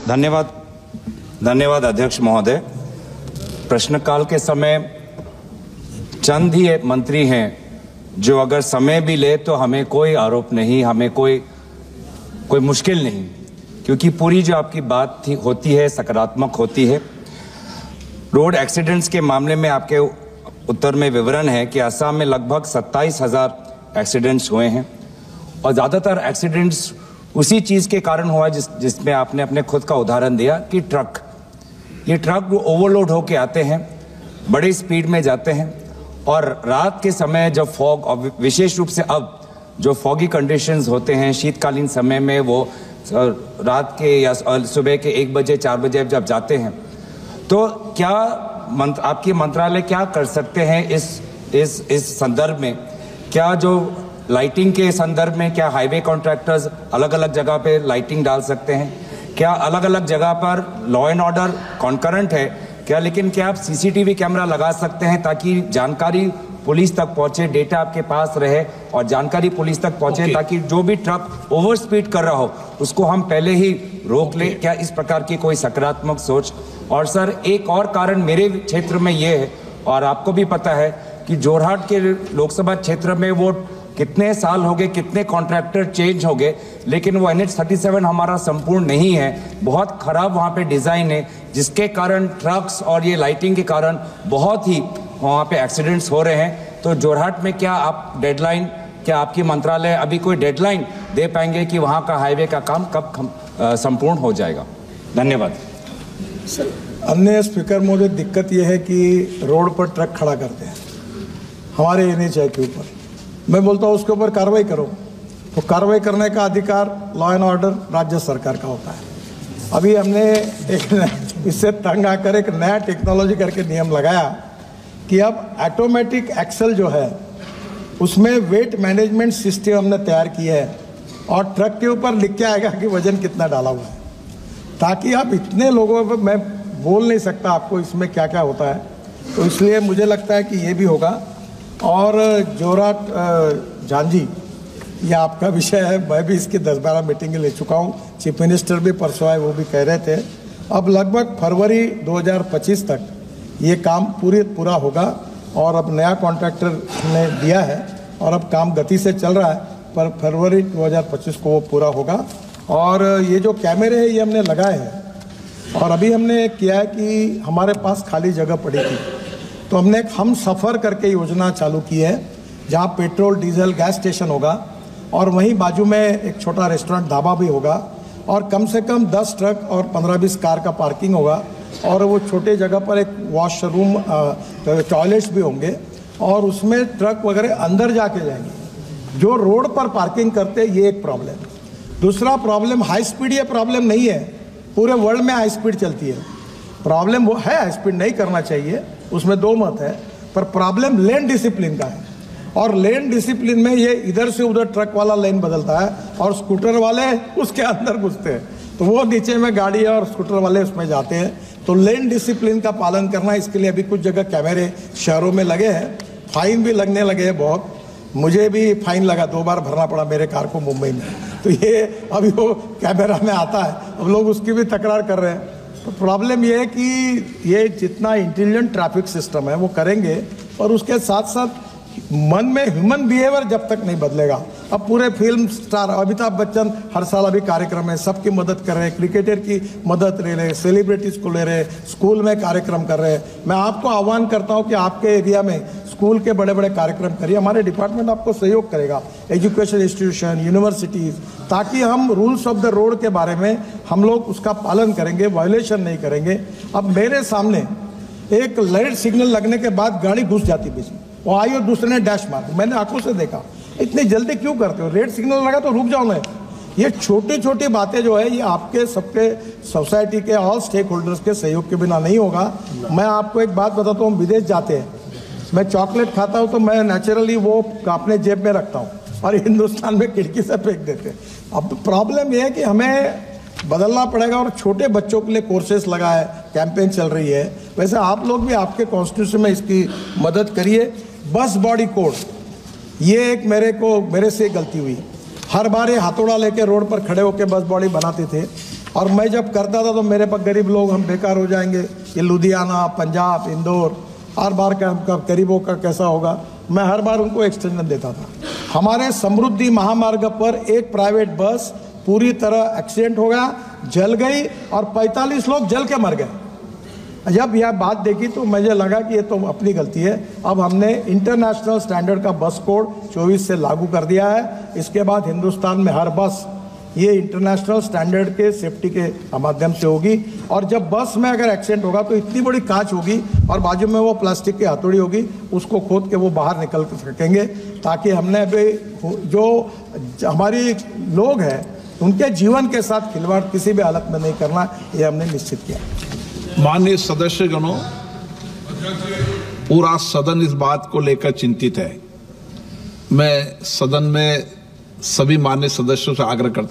धन्यवाद अध्यक्ष महोदय। प्रश्नकाल के समय चंद ही मंत्री हैं जो अगर समय भी ले तो हमें कोई आरोप नहीं, हमें कोई मुश्किल नहीं, क्योंकि पूरी जो आपकी बात होती है सकारात्मक होती है। रोड एक्सीडेंट्स के मामले में आपके उत्तर में विवरण है कि असम में लगभग 27,000 एक्सीडेंट्स हुए हैं और ज़्यादातर एक्सीडेंट्स उसी चीज़ के कारण हुआ जिसमें आपने अपने खुद का उदाहरण दिया कि ये ट्रक ओवरलोड होके आते हैं, बड़ी स्पीड में जाते हैं और रात के समय जब फॉग, और विशेष रूप से अब जो फॉगी कंडीशंस होते हैं शीतकालीन समय में, वो रात के या सुबह के 1 बजे 4 बजे जब जाते हैं, तो क्या आपकी मंत्रालय क्या कर सकते हैं इस संदर्भ में? क्या जो लाइटिंग के संदर्भ में क्या हाईवे कॉन्ट्रैक्टर्स अलग अलग जगह पे लाइटिंग डाल सकते हैं? क्या अलग अलग जगह पर लॉ एंड ऑर्डर कॉन्करेंट है क्या, लेकिन क्या आप सीसीटीवी कैमरा लगा सकते हैं ताकि जानकारी पुलिस तक पहुंचे, डेटा आपके पास रहे और जानकारी पुलिस तक पहुंचे ताकि जो भी ट्रक ओवर स्पीड कर रहा हो उसको हम पहले ही रोक ले? क्या इस प्रकार की कोई सकारात्मक सोच? और सर, एक और कारण मेरे क्षेत्र में ये है और आपको भी पता है कि जोरहाट के लोकसभा क्षेत्र में वो कितने साल हो गए, कितने कॉन्ट्रैक्टर चेंज हो गए, लेकिन वो NH-37 हमारा संपूर्ण नहीं है, बहुत खराब वहाँ पे डिज़ाइन है, जिसके कारण ट्रक्स और ये लाइटिंग के कारण बहुत ही वहाँ पे एक्सीडेंट्स हो रहे हैं। तो जोरहाट में क्या आप डेडलाइन, क्या आपकी मंत्रालय अभी कोई डेडलाइन दे पाएंगे कि वहाँ का हाईवे का काम कब संपूर्ण हो जाएगा? धन्यवाद सर। अन्य स्पीकर महोदय, दिक्कत यह है कि रोड पर ट्रक खड़ा करते हैं हमारे NH के ऊपर। मैं बोलता हूँ उसके ऊपर कार्रवाई करो, तो कार्रवाई करने का अधिकार लॉ एंड ऑर्डर राज्य सरकार का होता है। अभी हमने एक इससे तंग आकर एक नया टेक्नोलॉजी करके नियम लगाया कि अब ऑटोमेटिक एक्सल जो है उसमें वेट मैनेजमेंट सिस्टम हमने तैयार किया है और ट्रक के ऊपर लिख के आएगा कि वजन कितना डाला हुआ है, ताकि आप इतने लोगों पर, मैं बोल नहीं सकता आपको इसमें क्या क्या होता है, तो इसलिए मुझे लगता है कि ये भी होगा। और जोरहाट झांझी, ये आपका विषय है, मैं भी इसकी 10-12 मीटिंगें ले चुका हूँ, चीफ मिनिस्टर भी परसों आए, वो भी कह रहे थे। अब लगभग फरवरी 2025 तक ये काम पूरा होगा और अब नया कॉन्ट्रैक्टर ने दिया है और अब काम गति से चल रहा है, पर फरवरी 2025 को वो पूरा होगा। और ये जो कैमरे हैं ये हमने लगाए हैं और अभी हमने किया है कि हमारे पास खाली जगह पड़ी थी, तो हमने एक हम सफ़र करके योजना चालू की है, जहाँ पेट्रोल डीजल गैस स्टेशन होगा और वहीं बाजू में एक छोटा रेस्टोरेंट ढाबा भी होगा और कम से कम 10 ट्रक और 15-20 कार का पार्किंग होगा और वो छोटे जगह पर एक वॉशरूम, टॉयलेट्स भी होंगे और उसमें ट्रक वगैरह अंदर जाके जाएंगे। जो रोड पर पार्किंग करते ये एक प्रॉब्लम। दूसरा प्रॉब्लम हाई स्पीड, ये प्रॉब्लम नहीं है, पूरे वर्ल्ड में हाई स्पीड चलती है। प्रॉब्लम वो है हाई स्पीड नहीं करना चाहिए, उसमें दो मत है, पर प्रॉब्लम लेन डिसिप्लिन का है और लेन डिसिप्लिन में ये इधर से उधर ट्रक वाला लेन बदलता है और स्कूटर वाले उसके अंदर घुसते हैं, तो वो नीचे में गाड़ी और स्कूटर वाले उसमें जाते हैं। तो लेन डिसिप्लिन का पालन करना, इसके लिए अभी कुछ जगह कैमरे शहरों में लगे हैं, फाइन भी लगने लगे हैं बहुत। मुझे भी फाइन लगा, 2 बार भरना पड़ा मेरे कार को मुंबई में, तो ये अभी वो कैमरा में आता है, अब लोग उसकी भी तकरार कर रहे हैं। तो प्रॉब्लम ये है कि ये जितना इंटेलिजेंट ट्रैफिक सिस्टम है वो करेंगे और उसके साथ साथ मन में ह्यूमन बिहेवियर जब तक नहीं बदलेगा। अब पूरे फिल्म स्टार अमिताभ बच्चन हर साल अभी कार्यक्रम है, सबकी मदद कर रहे हैं, क्रिकेटर की मदद ले रहे, सेलिब्रिटीज को ले रहे, स्कूल में कार्यक्रम कर रहे हैं। मैं आपको आह्वान करता हूं कि आपके एरिया में स्कूल के बड़े बड़े कार्यक्रम करिए, हमारे डिपार्टमेंट आपको सहयोग करेगा, एजुकेशन इंस्टीट्यूशन, यूनिवर्सिटीज़, ताकि हम रूल्स ऑफ द रोड के बारे में हम लोग उसका पालन करेंगे, वायोलेशन नहीं करेंगे। अब मेरे सामने एक लाइट सिग्नल लगने के बाद गाड़ी घुस जाती बीच में, वो आई और दूसरे ने डैश मार दी, मैंने आंखों से देखा। इतनी जल्दी क्यों करते हो? रेड सिग्नल लगा तो रुक जाओ ना। ये छोटी छोटी बातें जो है ये आपके सबके सोसाइटी के ऑल स्टेक होल्डर्स के सहयोग के बिना नहीं होगा। मैं आपको एक बात बताता हूँ, विदेश जाते हैं, मैं चॉकलेट खाता हूँ तो मैं नेचुरली वो अपने जेब में रखता हूँ और हिंदुस्तान में खिड़की से फेंक देते हैं। अब प्रॉब्लम यह है कि हमें बदलना पड़ेगा और छोटे बच्चों के लिए कोर्सेस लगा है, कैंपेन चल रही है। वैसे आप लोग भी आपके कॉन्स्टिट्यूशन में इसकी मदद करिए। बस बॉडी कोड, ये एक मेरे से गलती हुई, हर बार ये हथौड़ा लेके रोड पर खड़े होकर बस बॉडी बनाते थे। और मैं जब करता था तो मेरे पर गरीब लोग हम बेकार हो जाएंगे, ये लुधियाना, पंजाब, इंदौर, हर बार गरीबों का कैसा होगा, मैं हर बार उनको एक्सटेंशन देता था। हमारे समृद्धि महामार्ग पर एक प्राइवेट बस पूरी तरह एक्सीडेंट हो गया, जल गई और 45 लोग जल के मर गए। जब यह बात देखी तो मुझे लगा कि ये तो अपनी गलती है। अब हमने इंटरनेशनल स्टैंडर्ड का बस कोड 24 से लागू कर दिया है। इसके बाद हिंदुस्तान में हर बस ये इंटरनेशनल स्टैंडर्ड के सेफ्टी के माध्यम से होगी। और जब बस में अगर एक्सीडेंट होगा तो इतनी बड़ी कांच होगी और बाजू में वो प्लास्टिक की हथौड़ी होगी, उसको खोद के वो बाहर निकल सकेंगे, ताकि हमने अभी जो हमारी लोग हैं उनके जीवन के साथ खिलवाड़ किसी भी हालत में नहीं करना, ये हमने निश्चित किया। माननीय सदस्यगणों, पूरा सदन इस बात को लेकर चिंतित है। मैं सदन में सभी माननीय सदस्यों से आग्रह करता हूं